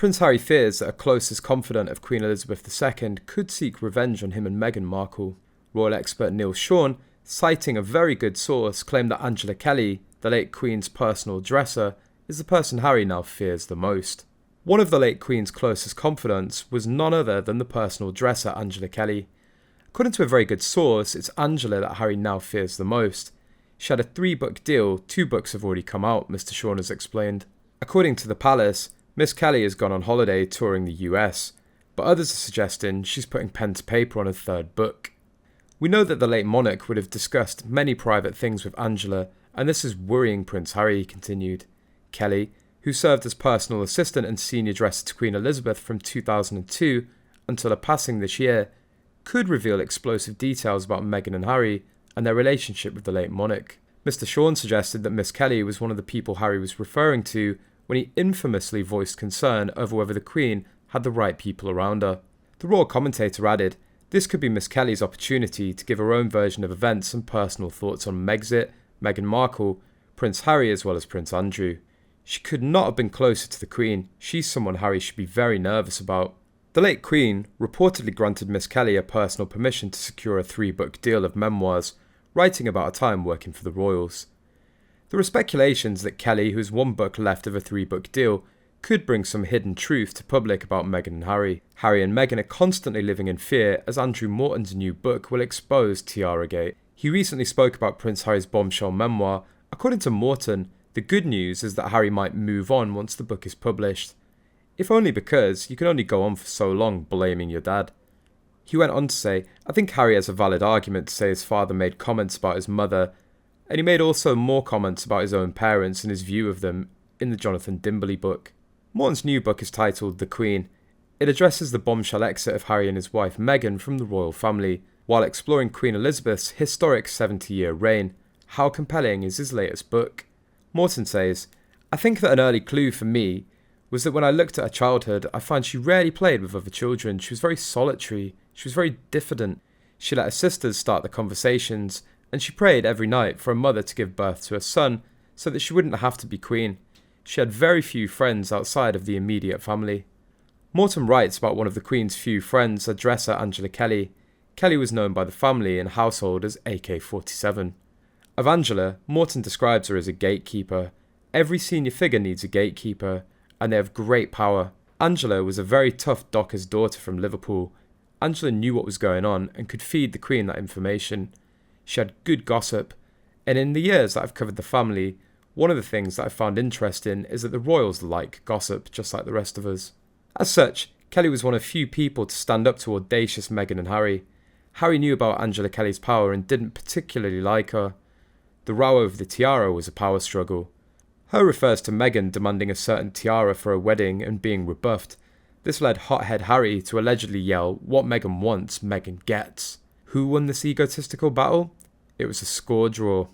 Prince Harry fears that a closest confidant of Queen Elizabeth II could seek revenge on him and Meghan Markle. Royal expert Neil Sean, citing a very good source, claimed that Angela Kelly, the late Queen's personal dresser, is the person Harry now fears the most. One of the late Queen's closest confidants was none other than the personal dresser Angela Kelly. According to a very good source, it's Angela that Harry now fears the most. She had a 3-book deal, 2 books have already come out, Mr. Sean has explained. According to the palace, Miss Kelly has gone on holiday touring the US, but others are suggesting she's putting pen to paper on a 3rd book. We know that the late monarch would have discussed many private things with Angela, and this is worrying Prince Harry, he continued. Kelly, who served as personal assistant and senior dresser to Queen Elizabeth from 2002 until her passing this year, could reveal explosive details about Meghan and Harry and their relationship with the late monarch. Mr. Sean suggested that Miss Kelly was one of the people Harry was referring to when he infamously voiced concern over whether the Queen had the right people around her. The royal commentator added, this could be Miss Kelly's opportunity to give her own version of events and personal thoughts on Megxit, Meghan Markle, Prince Harry as well as Prince Andrew. She could not have been closer to the Queen. She's someone Harry should be very nervous about. The late Queen reportedly granted Miss Kelly a personal permission to secure a 3-book deal of memoirs, writing about a time working for the royals. There are speculations that Kelly, who has 1 book left of a 3-book deal, could bring some hidden truth to public about Meghan and Harry. Harry and Meghan are constantly living in fear as Andrew Morton's new book will expose Tiaragate. He recently spoke about Prince Harry's bombshell memoir. According to Morton, the good news is that Harry might move on once the book is published. If only because you can only go on for so long blaming your dad. He went on to say, I think Harry has a valid argument to say his father made comments about his mother, and he made also more comments about his own parents and his view of them in the Jonathan Dimbley book. Morton's new book is titled The Queen. It addresses the bombshell exit of Harry and his wife Meghan from the royal family, while exploring Queen Elizabeth's historic 70-year reign. How compelling is his latest book? Morton says, I think that an early clue for me was that when I looked at her childhood, I find she rarely played with other children. She was very solitary. She was very diffident. She let her sisters start the conversations, and she prayed every night for a mother to give birth to a son so that she wouldn't have to be queen. She had very few friends outside of the immediate family. Morton writes about one of the Queen's few friends, her dresser Angela Kelly. Kelly was known by the family and household as AK-47. Of Angela, Morton describes her as a gatekeeper. Every senior figure needs a gatekeeper, and they have great power. Angela was a very tough docker's daughter from Liverpool. Angela knew what was going on and could feed the Queen that information. She had good gossip, and in the years that I've covered the family, one of the things that I found interesting is that the royals like gossip just like the rest of us. As such, Kelly was one of few people to stand up to audacious Meghan and Harry. Harry knew about Angela Kelly's power and didn't particularly like her. The row over the tiara was a power struggle. Her refers to Meghan demanding a certain tiara for a wedding and being rebuffed. This led hothead Harry to allegedly yell, what Meghan wants, Meghan gets. Who won this egotistical battle? It was a score draw.